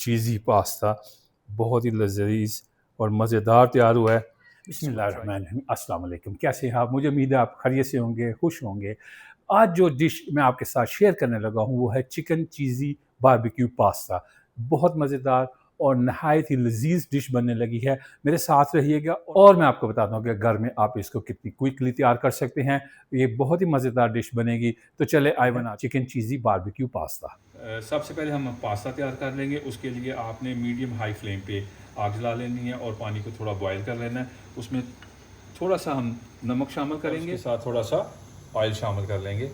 चीज़ी pasta बहुत ही लज़ीज़ और मज़ेदार तैयार हुआ है। बिस्मिल्लाहिर्रहमानिर्रहीम। अस्सलाम वालेकुम। कैसे हैं आप? मुझे उम्मीद है आप खैरियत से होंगे, खुश होंगे। आज जो डिश मैं आपके साथ शेयर करने लगा हूँ वो है चिकन चीज़ी बारबेक्यू पास्ता। बहुत मज़ेदार और नहायत ही लज़ीज़ डिश बनने लगी है। मेरे साथ रहिएगा और मैं आपको बताता हूँ कि घर में आप इसको कितनी क्विकली तैयार कर सकते हैं। ये बहुत ही मज़ेदार डिश बनेगी। तो चले आइए बना चिकन चीज़ी बारबेक्यू पास्ता। सबसे पहले हम पास्ता तैयार कर लेंगे। उसके लिए आपने मीडियम हाई फ्लेम पे आग जला लेनी है और पानी को थोड़ा बॉयल कर लेना है। उसमें थोड़ा सा हम नमक शामिल करेंगे, साथ थोड़ा सा ऑयल शामिल कर लेंगे।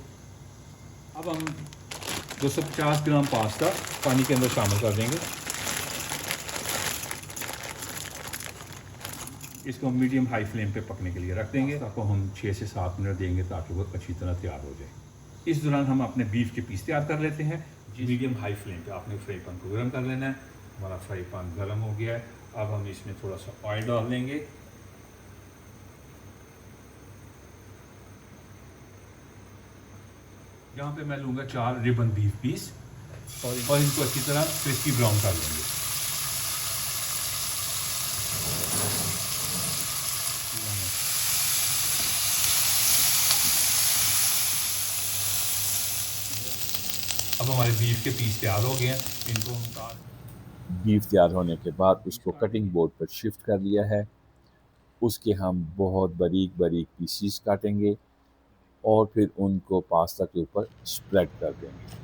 अब हम 250 ग्राम पास्ता पानी के अंदर शामिल कर देंगे। इसको हम मीडियम हाई फ्लेम पे पकने के लिए रख देंगे। आपको हम 6 से 7 मिनट देंगे ताकि वो अच्छी तरह तैयार हो जाए। इस दौरान हम अपने बीफ के पीस तैयार कर लेते हैं। मीडियम हाई फ्लेम पे आपने फ्राई पैन को गर्म कर लेना है। हमारा फ्राई पैन गर्म हो गया है। अब हम इसमें थोड़ा सा ऑयल डाल देंगे। यहाँ पे मैं लूँगा 4 रिबन बीफ पीस और इनको अच्छी तरह क्रिस्पी ब्राउन कर लेंगे। अब हमारे बीफ के पीस तैयार हो गए हैं। इनको हम बीफ तैयार होने के बाद उसको कटिंग बोर्ड पर शिफ्ट कर लिया है। उसके हम बहुत बारीक बारीक पीसीस काटेंगे और फिर उनको पास्ता के ऊपर स्प्रेड कर देंगे।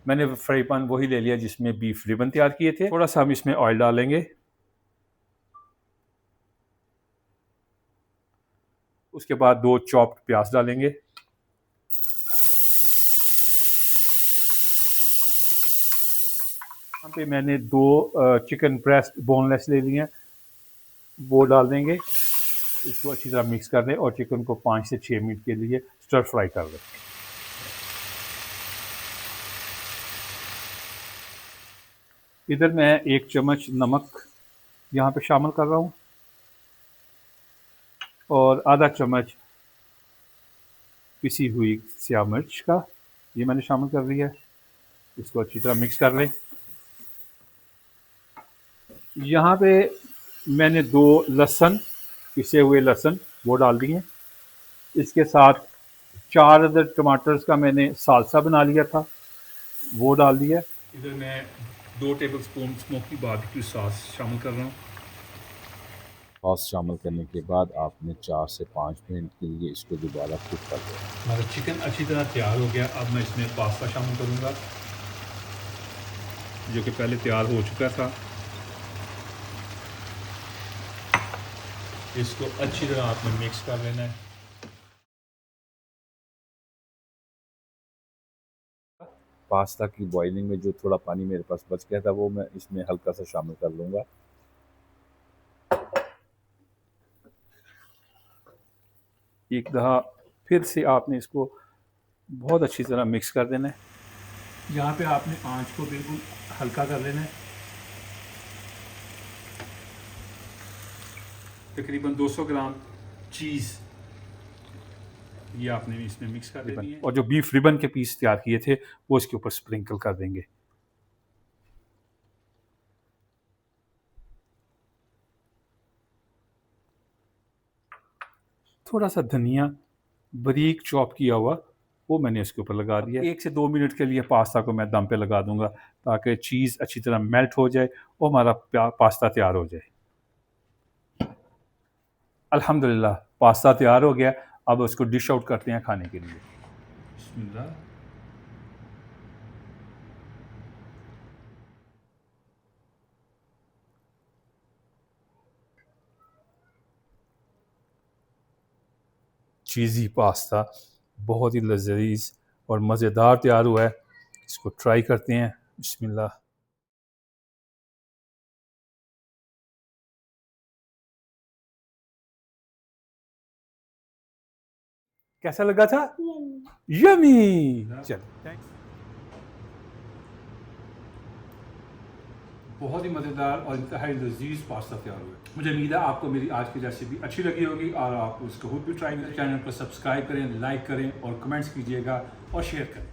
मैंने फ्राई पैन वही ले लिया जिसमें बीफ रिबन तैयार किए थे। थोड़ा सा हम इसमें ऑयल डालेंगे। उसके बाद 2 चॉप्ड प्याज डालेंगे। यहाँ पे मैंने 2 चिकन ब्रेस्ट बोनलेस ले लिए हैं, वो डाल देंगे। इसको अच्छी तरह मिक्स कर दें और चिकन को 5 से 6 मिनट के लिए स्टर फ्राई कर दें। इधर मैं 1 चम्मच नमक यहाँ पे शामिल कर रहा हूँ और आधा चम्मच पिसी हुई स्याह मिर्च का ये मैंने शामिल कर दिया है। इसको अच्छी तरह मिक्स कर लें। यहाँ पे मैंने 2 लहसुन, पिसे हुए लहसुन वो डाल दिए। इसके साथ 4 अदर टमाटर्स का मैंने सालसा बना लिया था, वो डाल दिया। इधर मैं 2 टेबलस्पून स्मोकी बारबेक्यू सॉस शामिल कर रहा हूँ। सॉस शामिल करने के बाद आपने 4 से 5 मिनट के लिए इसको दोबारा कुक कर देना। हमारा चिकन अच्छी तरह तैयार हो गया। अब मैं इसमें पास्ता शामिल करूँगा जो कि पहले तैयार हो चुका था। इसको अच्छी तरह आपने मिक्स कर लेना है। पास्ता की बॉइलिंग में जो थोड़ा पानी मेरे पास बच गया था वो मैं इसमें हल्का सा शामिल कर लूँगा। एक दफ़ा फिर से आपने इसको बहुत अच्छी तरह मिक्स कर देना है। यहाँ पे आपने आंच को बिल्कुल हल्का कर लेना है। तकरीबन 200 ग्राम चीज़ ये आपने इसमें मिक्स कर देनी है और जो बीफ रिबन के पीस तैयार किए थे वो इसके ऊपर स्प्रिंकल कर देंगे। थोड़ा सा धनिया बारीक चॉप किया हुआ वो मैंने इसके ऊपर लगा दिया। 1 से 2 मिनट के लिए पास्ता को मैं दम पे लगा दूंगा ताकि चीज़ अच्छी तरह मेल्ट हो जाए और हमारा पास्ता तैयार हो जाए। अल्हम्दुलिल्लाह पास्ता तैयार हो गया। अब उसको डिश आउट करते हैं खाने के लिए। बिस्मिल्लाह। चीज़ी पास्ता बहुत ही लज़ीज़ और मज़ेदार तैयार हुआ है। इसको ट्राई करते हैं। बिस्मिल्लाह। कैसा लगा था? यमी। चलो बहुत ही मज़ेदार और इंतहाई लज़ीज़ पास्ता तैयार हुआ है। मुझे उम्मीद है आपको मेरी आज की रेसिपी अच्छी लगी होगी और आप उसको खुद भी ट्राई करें। चैनल को सब्सक्राइब करें, लाइक करें और कमेंट्स कीजिएगा और शेयर करें।